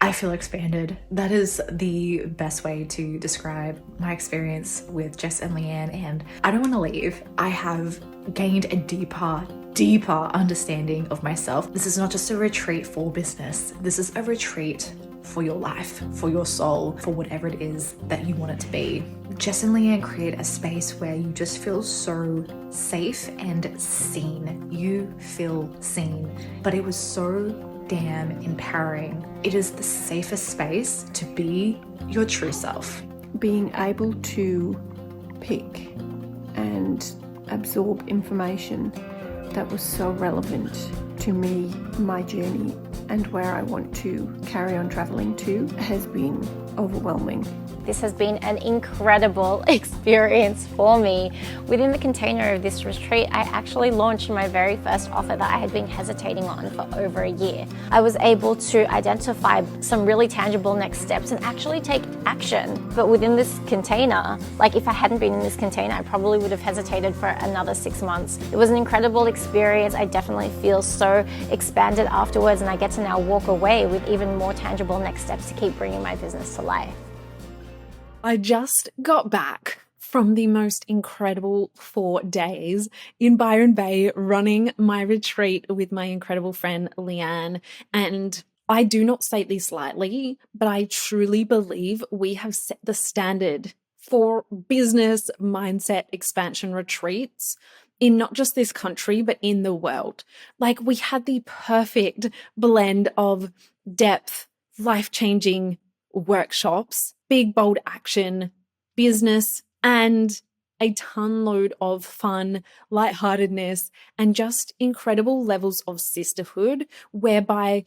I feel expanded. That is the best way to describe my experience with Jess and Leanne, and I don't want to leave. I have gained a deeper understanding of myself. This is not just a retreat for business. This is a retreat for your life, for your soul, for whatever it is that you want it to be. Jess and Leanne create a space where you just feel so safe and seen. You feel seen. But it was so damn empowering. It is the safest space to be your true self. Being able to pick and absorb information that was so relevant to me, my journey, and where I want to carry on traveling to has been overwhelming. This has been an incredible experience for me. Within the container of this retreat, I actually launched my very first offer that I had been hesitating on for over a year. I was able to identify some really tangible next steps and actually take action. But within this container, like if I hadn't been in this container, I probably would have hesitated for another 6 months. It was an incredible experience. I definitely feel so expanded afterwards, and I get to now walk away with even more tangible next steps to keep bringing my business to life. I just got back from the most incredible 4 days in Byron Bay running my retreat with my incredible friend Leanne. And I do not say this lightly, but I truly believe we have set the standard for business mindset expansion retreats in not just this country, but in the world. Like, we had the perfect blend of depth, life-changing workshops, big, bold action, business, and a ton load of fun, lightheartedness, and just incredible levels of sisterhood, whereby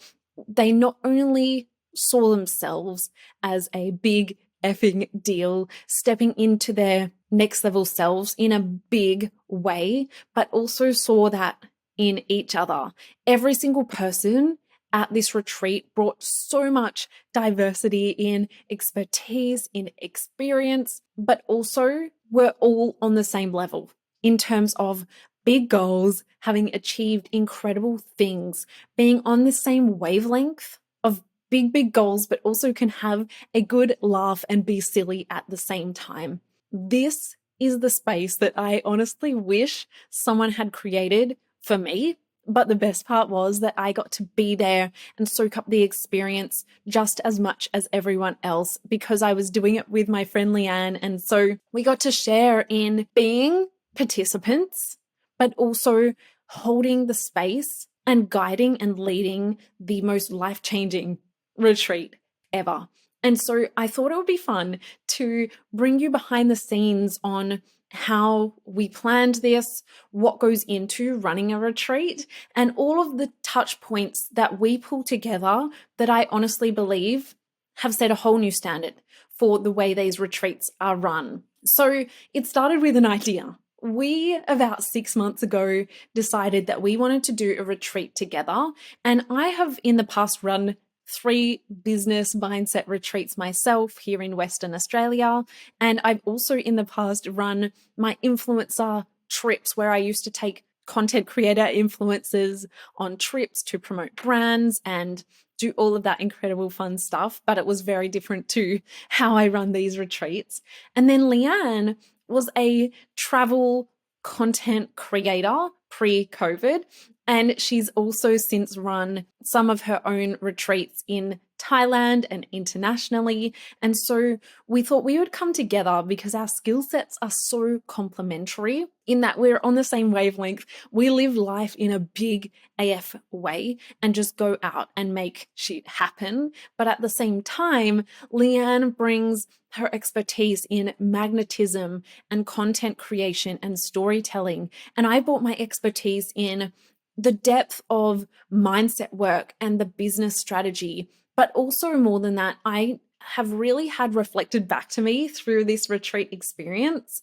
they not only saw themselves as a big effing deal, stepping into their next level selves in a big way, but also saw that in each other. Every single person at this retreat brought so much diversity in expertise, in experience, but also we're all on the same level in terms of big goals, having achieved incredible things, being on the same wavelength of big goals, but also can have a good laugh and be silly at the same time. This is the space that I honestly wish someone had created for me. But the best part was that I got to be there and soak up the experience just as much as everyone else because I was doing it with my friend Leanne. And so we got to share in being participants, but also holding the space and guiding and leading the most life-changing retreat ever. And so I thought it would be fun to bring you behind the scenes on how we planned this, what goes into running a retreat, and all of the touch points that we pull together that I honestly believe have set a whole new standard for the way these retreats are run. So it started with an idea. We, about 6 months ago, decided that we wanted to do a retreat together, and I have in the past run 3 business mindset retreats myself here in Western Australia. And I've also in the past run my influencer trips where I used to take content creator influencers on trips to promote brands and do all of that incredible fun stuff. But it was very different to how I run these retreats. And then Leanne was a travel content creator pre-COVID. And she's also since run some of her own retreats in Thailand and internationally. And so we thought we would come together because our skill sets are so complementary in that we're on the same wavelength. We live life in a big AF way and just go out and make shit happen. But at the same time, Leanne brings her expertise in magnetism and content creation and storytelling. And I brought my expertise in the depth of mindset work and the business strategy. But also more than that, I have really had reflected back to me through this retreat experience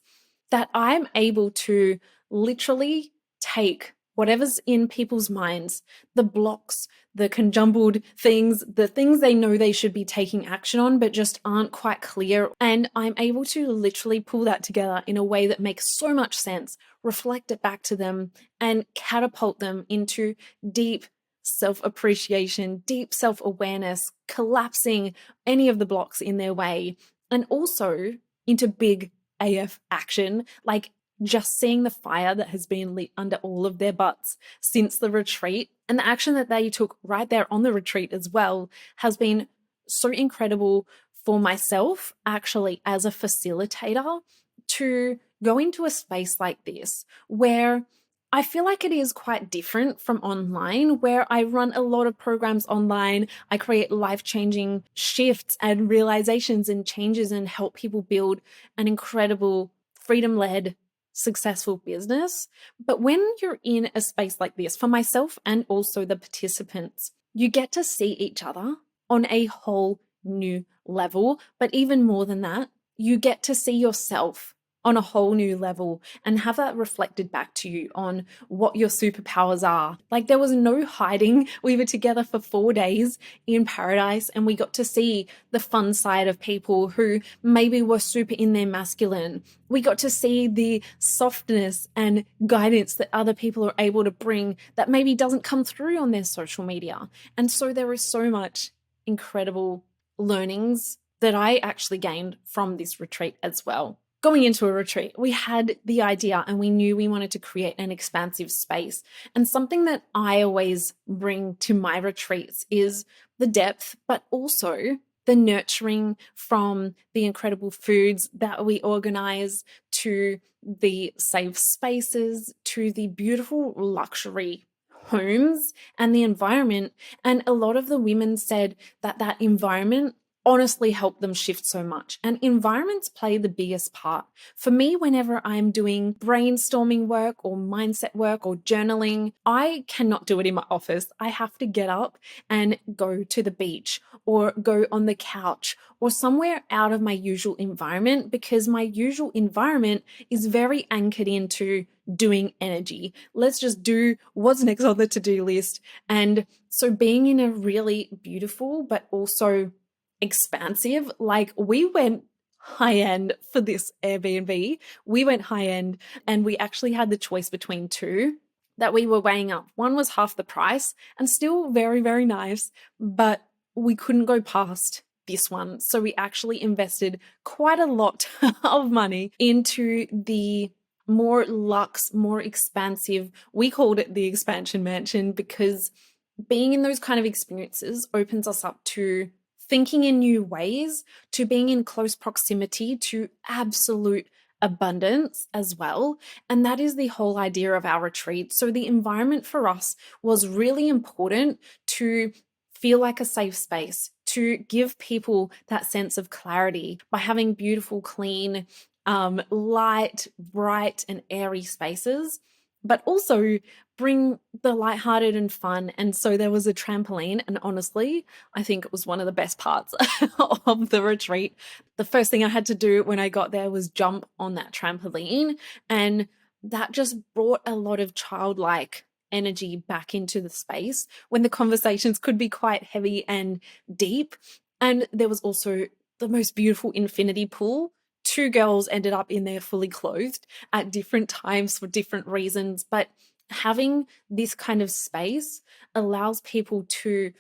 that I'm able to literally take whatever's in people's minds, the blocks, the conjumbled things, the things they know they should be taking action on, but just aren't quite clear. And I'm able to literally pull that together in a way that makes so much sense, reflect it back to them, and catapult them into deep self appreciation, deep self awareness, collapsing any of the blocks in their way, and also into big AF action, like just seeing the fire that has been lit under all of their butts since the retreat, and the action that they took right there on the retreat as well has been so incredible for myself, actually, as a facilitator, to go into a space like this where I feel like it is quite different from online, where I run a lot of programs online. I create life-changing shifts and realizations and changes and help people build an incredible freedom-led, successful business. But when you're in a space like this, for myself and also the participants, you get to see each other on a whole new level. But even more than that, you get to see yourself on a whole new level and have that reflected back to you on what your superpowers are. Like, there was no hiding. We were together for 4 days in paradise, and we got to see the fun side of people who maybe were super in their masculine. We got to see the softness and guidance that other people are able to bring that maybe doesn't come through on their social media. And so there is so much incredible learnings that I actually gained from this retreat as well. Going into a retreat, we had the idea and we knew we wanted to create an expansive space. And something that I always bring to my retreats is the depth, but also the nurturing, from the incredible foods that we organize to the safe spaces to the beautiful luxury homes and the environment. And a lot of the women said that that environment honestly help them shift so much. And environments play the biggest part. For me, whenever I'm doing brainstorming work or mindset work or journaling, I cannot do it in my office. I have to get up and go to the beach or go on the couch or somewhere out of my usual environment, because my usual environment is very anchored into doing energy. Let's just do what's next on the to-do list. And so being in a really beautiful but also expansive, like, we went high end for this Airbnb. We went high end, and we actually had the choice between two that we were weighing up. One was half the price and still very, very nice, but we couldn't go past this one. So we actually invested quite a lot of money into the more luxe, more expansive. We called it the expansion mansion because being in those kind of experiences opens us up to thinking in new ways, to being in close proximity to absolute abundance as well. And that is the whole idea of our retreat. So the environment for us was really important to feel like a safe space, to give people that sense of clarity by having beautiful, clean, light, bright, and airy spaces, but also bring the lighthearted and fun. And so there was a trampoline, and honestly, I think it was one of the best parts of the retreat. The first thing I had to do when I got there was jump on that trampoline, and that just brought a lot of childlike energy back into the space when the conversations could be quite heavy and deep. And there was also the most beautiful infinity pool. 2 girls ended up in there fully clothed at different times for different reasons. But having this kind of space allows people to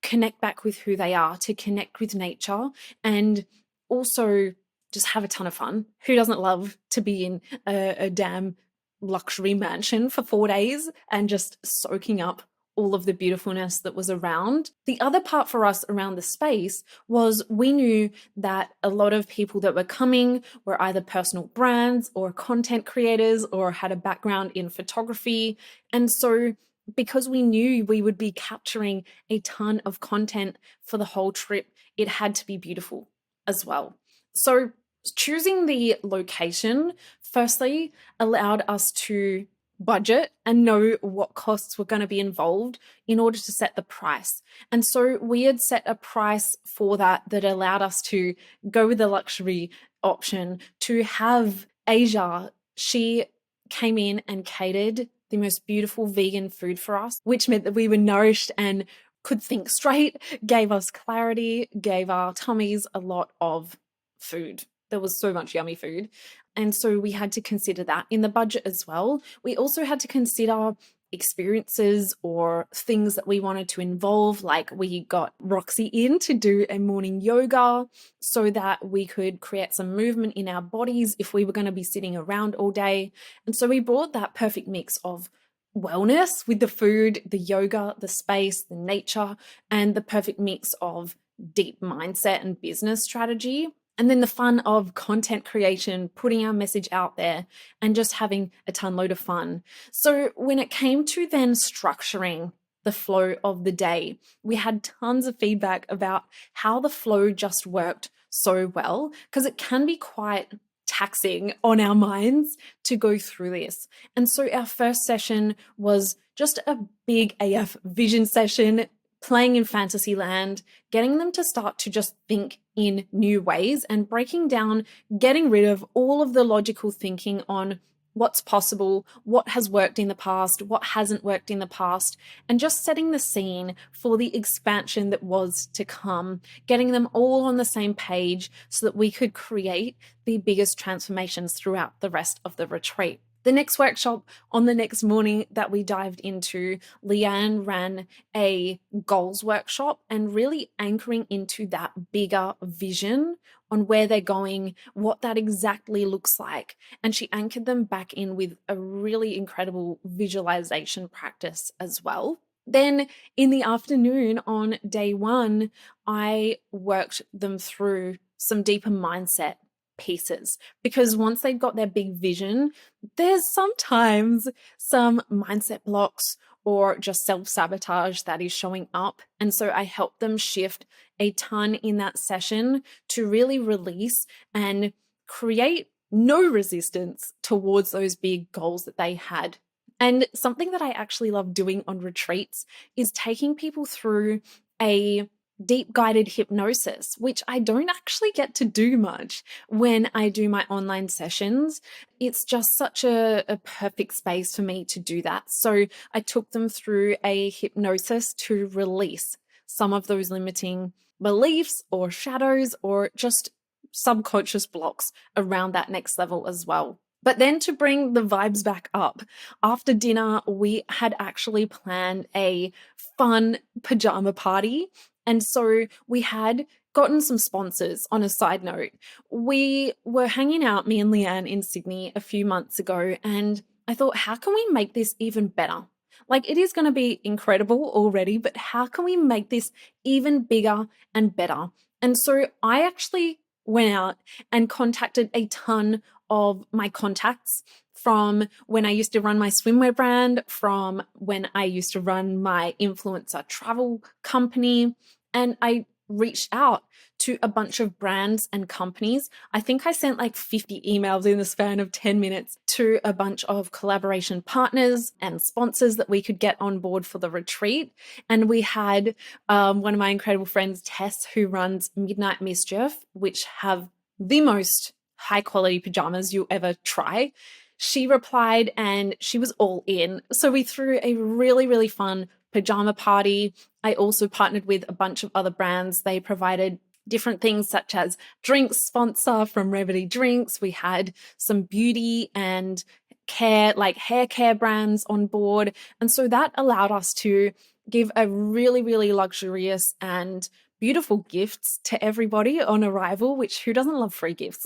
connect back with who they are, to connect with nature, and also just have a ton of fun. Who doesn't love to be in a damn luxury mansion for 4 days and just soaking up all of the beautifulness that was around? The other part for us around the space was we knew that a lot of people that were coming were either personal brands or content creators or had a background in photography. And so because we knew we would be capturing a ton of content for the whole trip, it had to be beautiful as well. So choosing the location, firstly, allowed us to budget and know what costs were going to be involved in order to set the price. And so we had set a price for that allowed us to go with the luxury option, to have Asia. She came in and catered the most beautiful vegan food for us, which meant that we were nourished and could think straight, gave us clarity, gave our tummies a lot of food. There was so much yummy food. And so we had to consider that in the budget as well. We also had to consider experiences or things that we wanted to involve. Like we got Roxy in to do a morning yoga so that we could create some movement in our bodies if we were going to be sitting around all day. And so we brought that perfect mix of wellness with the food, the yoga, the space, the nature, and the perfect mix of deep mindset and business strategy. And then the fun of content creation, putting our message out there and just having a ton load of fun. So when it came to then structuring the flow of the day, we had tons of feedback about how the flow just worked so well, because it can be quite taxing on our minds to go through this. And so our first session was just a big AF vision session, playing in Fantasyland, getting them to start to just think in new ways and breaking down, getting rid of all of the logical thinking on what's possible, what has worked in the past, what hasn't worked in the past, and just setting the scene for the expansion that was to come, getting them all on the same page so that we could create the biggest transformations throughout the rest of the retreat. The next workshop on the next morning that we dived into, Leanne ran a goals workshop and really anchoring into that bigger vision on where they're going, what that exactly looks like. And she anchored them back in with a really incredible visualization practice as well. Then in the afternoon on day one, I worked them through some deeper mindset pieces, because once they've got their big vision, there's sometimes some mindset blocks or just self-sabotage that is showing up. And so I help them shift a ton in that session to really release and create no resistance towards those big goals that they had. And something that I actually love doing on retreats is taking people through a deep guided hypnosis, which I don't actually get to do much when I do my online sessions. It's just such a perfect space for me to do that. So I took them through a hypnosis to release some of those limiting beliefs or shadows or just subconscious blocks around that next level as well. But then to bring the vibes back up, after dinner, we had actually planned a fun pajama party. And so we had gotten some sponsors. On a side note, we were hanging out, me and Leanne, in Sydney a few months ago, and I thought, how can we make this even better? Like, it is going to be incredible already, but how can we make this even bigger and better? And so I actually went out and contacted a ton of my contacts from when I used to run my swimwear brand, from when I used to run my influencer travel company. And I reached out to a bunch of brands and companies. I think I sent like 50 emails in the span of 10 minutes to a bunch of collaboration partners and sponsors that we could get on board for the retreat. And we had one of my incredible friends, Tess, who runs Midnight Mischief, which have the most high quality pajamas you'll ever try. She replied and she was all in. So we threw a really, really fun pajama party. I also partnered with a bunch of other brands. They provided different things such as drinks sponsor from Revity Drinks. We had some beauty and care, like hair care brands on board. And so that allowed us to give a really, really luxurious and beautiful gifts to everybody on arrival, which who doesn't love free gifts?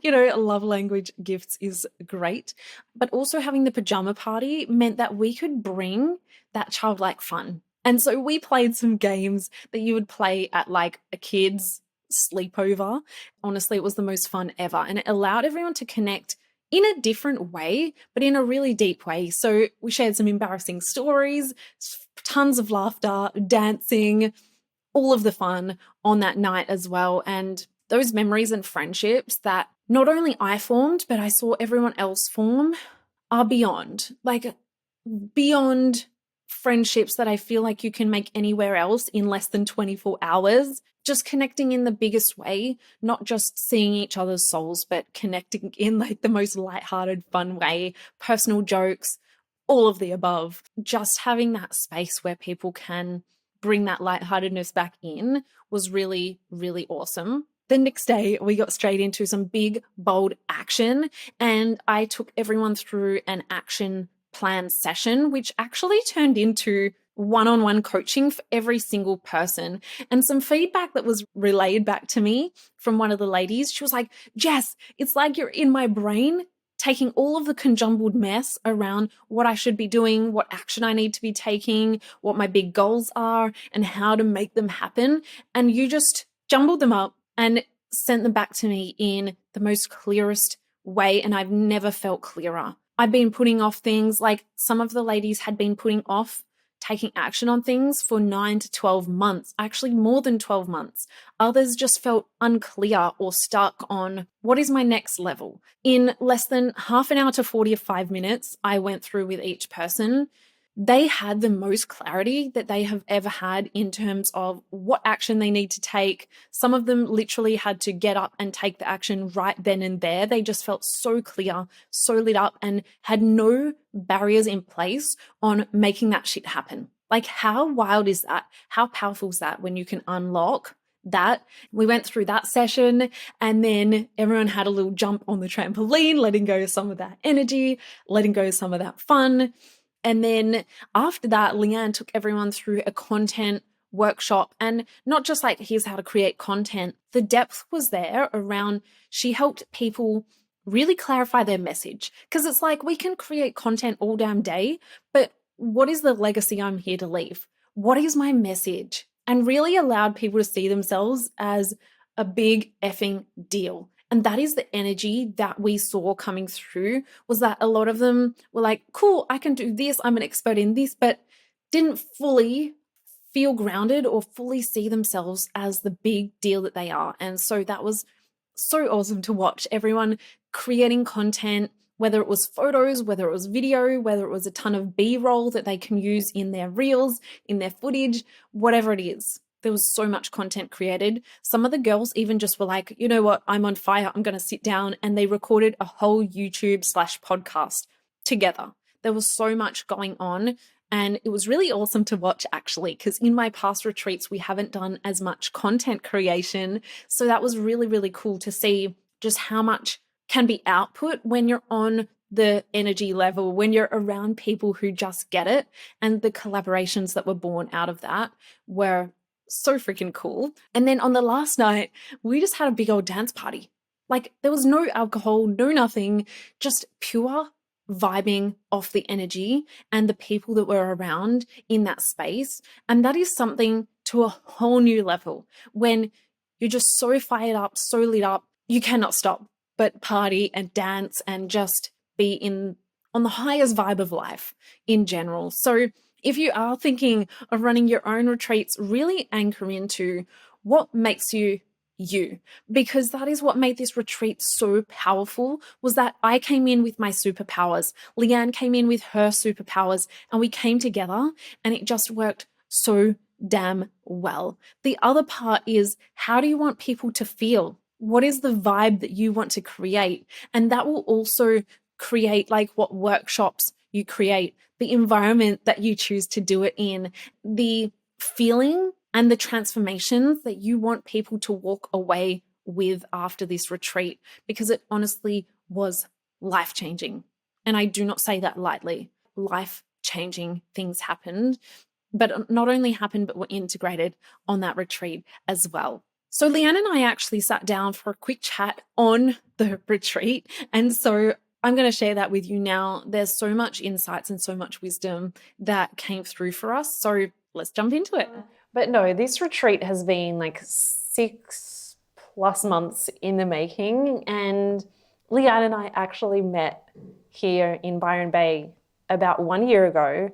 Love language gifts is great. But also having the pajama party meant that we could bring that childlike fun. And so we played some games that you would play at like a kid's sleepover. Honestly, it was the most fun ever. And it allowed everyone to connect in a different way, but in a really deep way. So we shared some embarrassing stories, tons of laughter, dancing, all of the fun on that night as well. And those memories and friendships that not only I formed, but I saw everyone else form are beyond friendships that I feel like you can make anywhere else in less than 24 hours. Just connecting in the biggest way, not just seeing each other's souls, but connecting in like the most lighthearted, fun way, personal jokes, all of the above. Just having that space where people can bring that lightheartedness back in was really, really awesome. The next day, we got straight into some big, bold action, and I took everyone through an action planned session, which actually turned into one-on-one coaching for every single person. And some feedback that was relayed back to me from one of the ladies, she was like, Jess, it's like you're in my brain taking all of the conjumbled mess around what I should be doing, what action I need to be taking, what my big goals are, and how to make them happen. And you just jumbled them up and sent them back to me in the most clearest way. And I've never felt clearer. I've been putting off things, like some of the ladies had been putting off taking action on things for 9 to 12 months, actually more than 12 months. Others just felt unclear or stuck on what is my next level. In less than half an hour to 45 minutes, I went through with each person. They had the most clarity that they have ever had in terms of what action they need to take. Some of them literally had to get up and take the action right then and there. They just felt so clear, so lit up, and had no barriers in place on making that shit happen. Like, how wild is that? How powerful is that when you can unlock that? We went through that session, and then everyone had a little jump on the trampoline, letting go of some of that energy, letting go of some of that fun. And then after that, Leanne took everyone through a content workshop, and not just like, here's how to create content. The depth was there around, she helped people really clarify their message. Because it's like, we can create content all damn day, but what is the legacy I'm here to leave? What is my message? And really allowed people to see themselves as a big effing deal. And that is the energy that we saw coming through, was that a lot of them were like, cool, I can do this, I'm an expert in this, but didn't fully feel grounded or fully see themselves as the big deal that they are. And so that was so awesome to watch everyone creating content, whether it was photos, whether it was video, whether it was a ton of B-roll that they can use in their reels, in their footage, whatever it is. There was so much content created. Some of the girls even just were like, you know what, I'm on fire, I'm going to sit down. And they recorded a whole YouTube/podcast together. There was so much going on. And it was really awesome to watch, actually, because in my past retreats, we haven't done as much content creation. So that was really, really cool to see just how much can be output when you're on the energy level, when you're around people who just get it. And the collaborations that were born out of that were so freaking cool. And then on the last night, we just had a big old dance party. Like, there was no alcohol, no nothing, just pure vibing off the energy and the people that were around in that space. And that is something to a whole new level. When you're just so fired up, so lit up, you cannot stop but party and dance and just be on the highest vibe of life in general. So if you are thinking of running your own retreats, really anchor into what makes you you, because that is what made this retreat so powerful, was that I came in with my superpowers. Leanne came in with her superpowers, and we came together and it just worked so damn well. The other part is, how do you want people to feel? What is the vibe that you want to create? And that will also create like what workshops you create, the environment that you choose to do it in, the feeling and the transformations that you want people to walk away with after this retreat, because it honestly was life-changing. And I do not say that lightly. Life-changing things happened, but not only happened, but were integrated on that retreat as well. So Leanne and I actually sat down for a quick chat on the retreat. And so I'm going to share that with you now. There's so much insights and so much wisdom that came through for us. So let's jump into it. But no, this retreat has been like 6+ months in the making. And Leanne and I actually met here in Byron Bay about 1 year ago.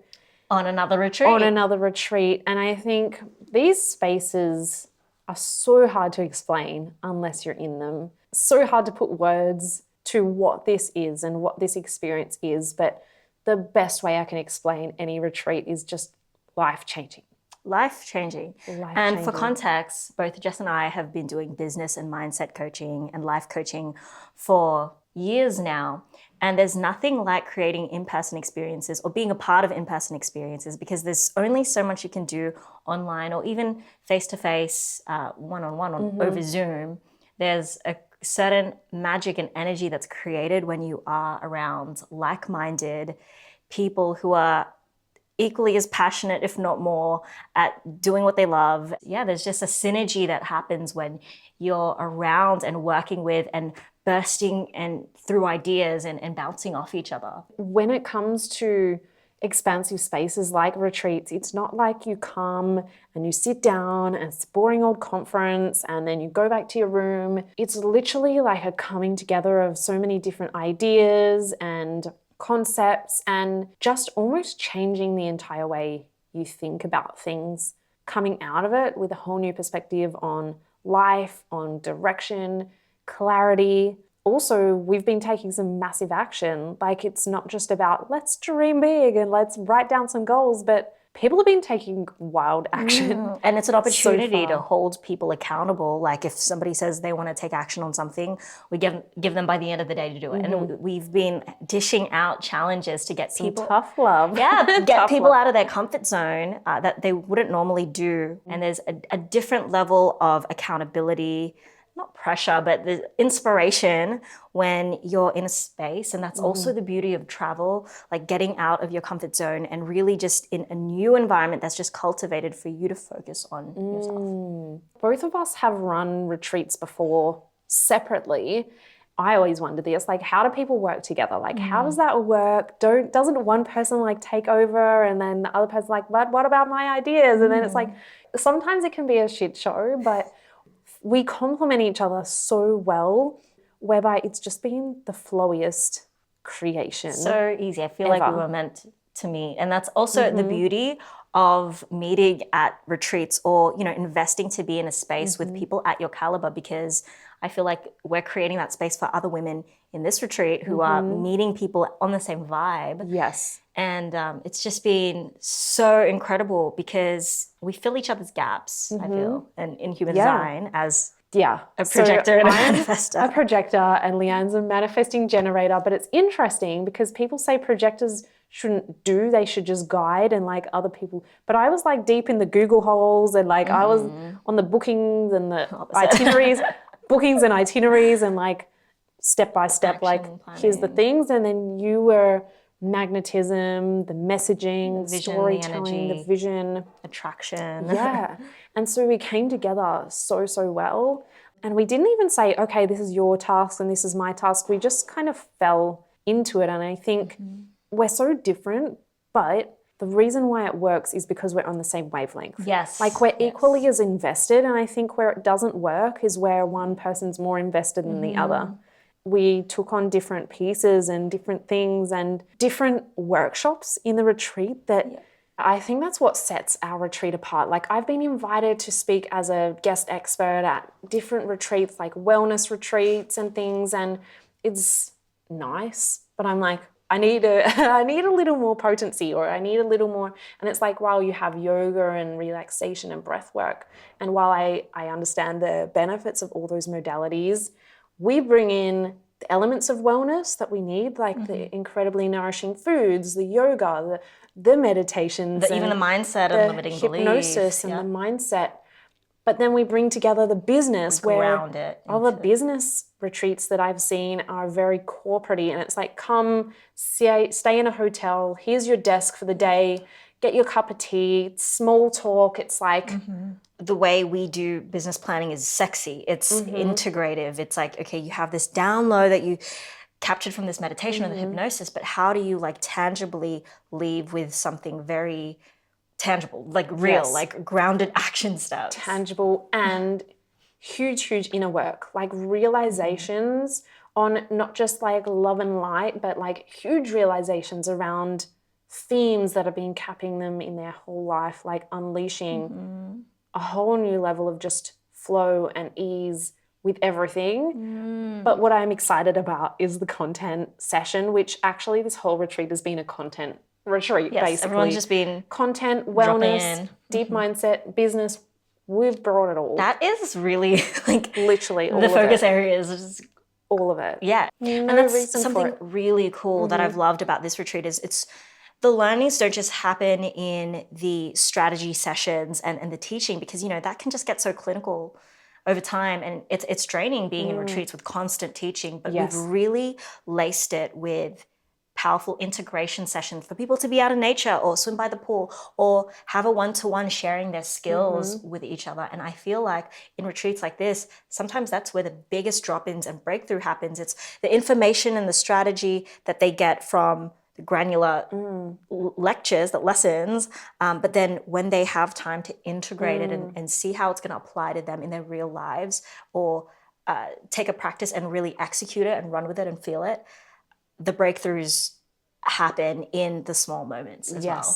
On another retreat. And I think these spaces are so hard to explain unless you're in them. So hard to put words to what this is and what this experience is. But the best way I can explain any retreat is just life-changing. Life-changing. And for context, both Jess and I have been doing business and mindset coaching and life coaching for years now. And there's nothing like creating in-person experiences or being a part of in-person experiences, because there's only so much you can do online or even face-to-face, one-on-one over Zoom. There's a certain magic and energy that's created when you are around like-minded people who are equally as passionate, if not more, at doing what they love. Yeah, there's just a synergy that happens when you're around and working with and bursting and through ideas and bouncing off each other. When it comes to expansive spaces like retreats, it's not like you come and you sit down and it's a boring old conference and then you go back to your room. It's literally like a coming together of so many different ideas and concepts and just almost changing the entire way you think about things, coming out of it with a whole new perspective on life, on direction, clarity. Also, we've been taking some massive action. Like, it's not just about let's dream big and let's write down some goals, but people have been taking wild action. And it's an opportunity So to far. hold people accountable. Like if somebody says they want to take action on something, we give them by the end of the day to do it. And we've been dishing out challenges to get people Tough love. Yeah, get Tough people love. out of their comfort zone that they wouldn't normally do. And there's a different level of accountability, not pressure, but the inspiration when you're in a space. And that's also the beauty of travel, like getting out of your comfort zone and really just in a new environment that's just cultivated for you to focus on yourself. Both of us have run retreats before separately. I always wondered this, like, how do people work together? Like, how does that work? Doesn't one person like take over and then the other person like, but what about my ideas? And then it's like, sometimes it can be a shit show, but we complement each other so well, whereby it's just been the flowiest creation. So easy. I feel like we Ever. were meant to meet. And that's also the beauty of meeting at retreats or, investing to be in a space with people at your caliber, because I feel like we're creating that space for other women in this retreat who are meeting people on the same vibe. Yes. And it's just been so incredible because we fill each other's gaps, I feel, and in human design as Yeah. a projector and a I'm manifestor. a projector and Leanne's a manifesting generator, but it's interesting because people say projectors shouldn't do, they should just guide and like other people. But I was like deep in the Google holes and like I was on the bookings and the itineraries, bookings and itineraries and like step by step, Action like here's the planning. things. And then you were magnetism, the messaging, The vision, the storytelling, the energy. vision. Attraction. Yeah. And so we came together so, so well. And we didn't even say, okay, this is your task and this is my task. We just kind of fell into it. And I think we're so different, but the reason why it works is because we're on the same wavelength. Yes. Like we're equally as invested. And I think where it doesn't work is where one person's more invested than the other. We took on different pieces and different things and different workshops in the retreat that I think that's what sets our retreat apart. Like I've been invited to speak as a guest expert at different retreats, like wellness retreats and things, and it's nice, but I'm like, I need a little more potency, or I need a little more. And it's like, while you have yoga and relaxation and breath work, and while I understand the benefits of all those modalities, we bring in the elements of wellness that we need, like the incredibly nourishing foods, the yoga, the meditations, Even the and mindset the and limiting hypnosis beliefs. and the mindset. But then we bring together the business where ground it all the into- business retreats that I've seen are very corporate-y, and it's like, come stay in a hotel, here's your desk for the day, get your cup of tea, it's small talk. It's like the way we do business planning is sexy. It's integrative. It's like, okay, you have this download that you captured from this meditation or the hypnosis, but how do you like tangibly leave with something very tangible, like real, Yes. like grounded action steps? tangible and huge inner work, like realizations on not just like love and light, but like huge realizations around themes that have been capping them in their whole life, like unleashing a whole new level of just flow and ease with everything. But what I'm excited about is the content session, which actually this whole retreat has been a content retreat, Yes, basically. everyone's just been Content, dropping wellness, in. deep mindset, business. We've brought it all. That is really like Literally all the of focus it. areas. Is All of it. Yeah. No And that's reason for something it. really cool that I've loved about this retreat is it's the learnings don't just happen in the strategy sessions and the teaching, because that can just get so clinical over time, and it's draining being in retreats with constant teaching, but Yes. we've really laced it with powerful integration sessions for people to be out in nature or swim by the pool or have a one-to-one sharing their skills with each other. And I feel like in retreats like this, sometimes that's where the biggest drop-ins and breakthrough happens. It's the information and the strategy that they get from the granular lectures, the lessons, but then when they have time to integrate it and see how it's going to apply to them in their real lives, or take a practice and really execute it and run with it and feel it, the breakthroughs happen in the small moments as well.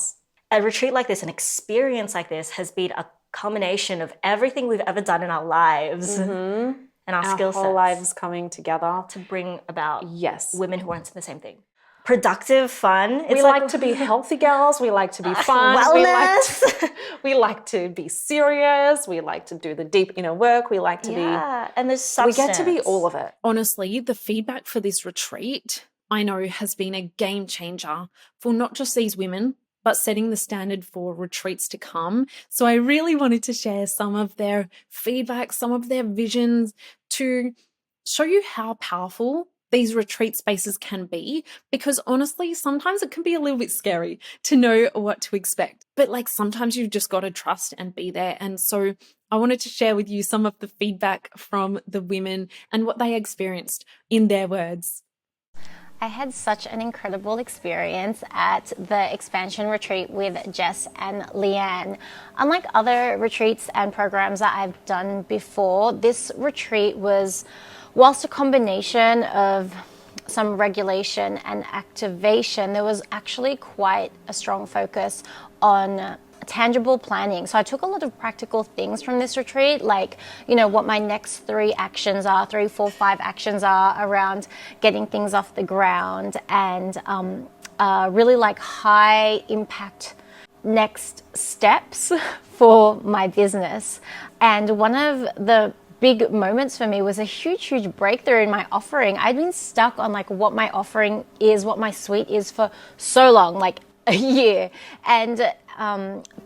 A retreat like this, an experience like this, has been a culmination of everything we've ever done in our lives and our skill sets. Our whole lives coming together to bring about yes. women who want the same thing. Productive, fun. We like to be healthy girls. We like to be fun. Wellness. We like to be serious. We like to do the deep inner work. We like to be... and there's substance. We get to be all of it. Honestly, the feedback for this retreat, I know, has been a game changer for not just these women, but setting the standard for retreats to come. So I really wanted to share some of their feedback, some of their visions, to show you how powerful these retreat spaces can be, because honestly, sometimes it can be a little bit scary to know what to expect. But like sometimes you've just got to trust and be there. And so I wanted to share with you some of the feedback from the women and what they experienced in their words. I had such an incredible experience at the expansion retreat with Jess and Leanne. Unlike other retreats and programs that I've done before, this retreat was, whilst a combination of some regulation and activation, there was actually quite a strong focus on tangible planning. So I took a lot of practical things from this retreat, like, you know, what my next 3 actions are, 3, 4, 5 actions are around getting things off the ground, and really like high impact next steps for my business. And one of the big moments for me was a huge breakthrough in my offering. I'd been stuck on like what my offering is, what my suite is for so long, like a year. And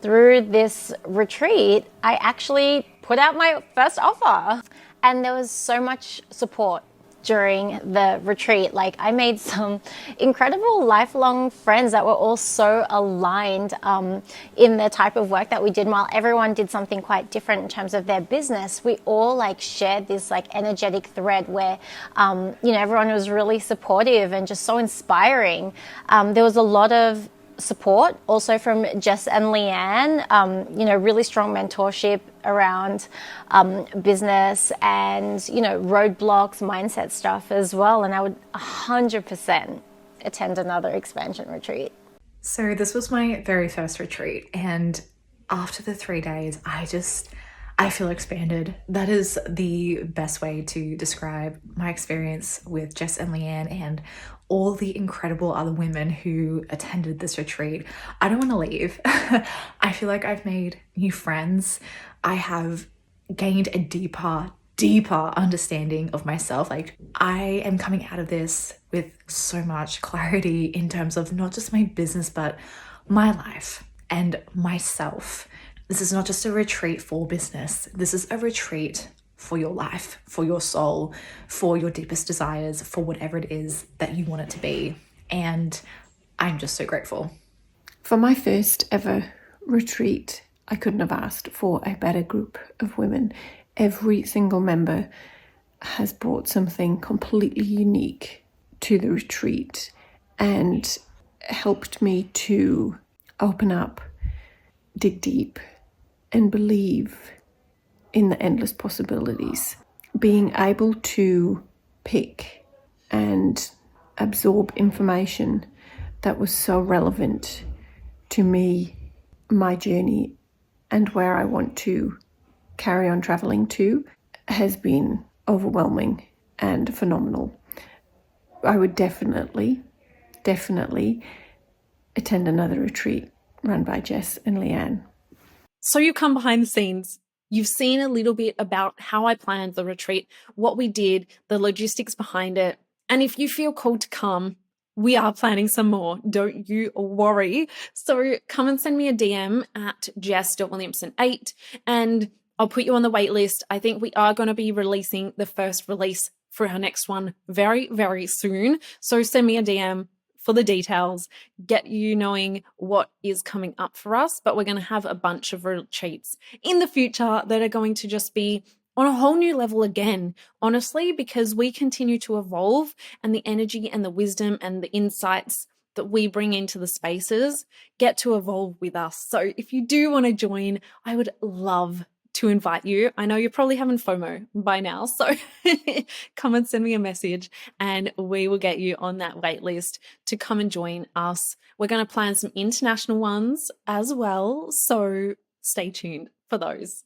through this retreat, I actually put out my first offer, and there was so much support during the retreat. Like, I made some incredible lifelong friends that were all so aligned in the type of work that we did. While everyone did something quite different in terms of their business, we all like shared this like energetic thread where you know, everyone was really supportive and just so inspiring. There was a lot of support also from Jess and Leanne, you know, really strong mentorship around business and, you know, roadblocks, mindset stuff as well. And I would 100% attend another expansion retreat. So this was my very first retreat, and after the 3 days, I feel expanded. That is the best way to describe my experience with Jess and Leanne and all the incredible other women who attended this retreat. I don't want to leave. I feel like I've made new friends. I have gained a deeper understanding of myself. Like, I am coming out of this with so much clarity in terms of not just my business, but my life and myself. This is not just a retreat for business. This is a retreat for your life, for your soul, for your deepest desires, for whatever it is that you want it to be. And I'm just so grateful. For my first ever retreat, I couldn't have asked for a better group of women. Every single member has brought something completely unique to the retreat and helped me to open up, dig deep, and believe in the endless possibilities. Being able to pick and absorb information that was so relevant to me, my journey, and where I want to carry on traveling to has been overwhelming and phenomenal. I would definitely attend another retreat run by Jess and Leanne. So you come behind the scenes. You've seen a little bit about how I planned the retreat, what we did, the logistics behind it. And if you feel called to come, we are planning some more. Don't you worry. So come and send me a DM at jess.williamson8 and I'll put you on the wait list. I think we are going to be releasing the first release for our next one very, very soon. So send me a DM, for the details, get you knowing what is coming up for us. But we're going to have a bunch of retreats in the future that are going to just be on a whole new level again, honestly, because we continue to evolve, and the energy and the wisdom and the insights that we bring into the spaces get to evolve with us. So if you do want to join, I would love to invite you. I know you're probably having FOMO by now, so come and send me a message and we will get you on that wait list to come and join us. We're going to plan some international ones as well, so stay tuned for those.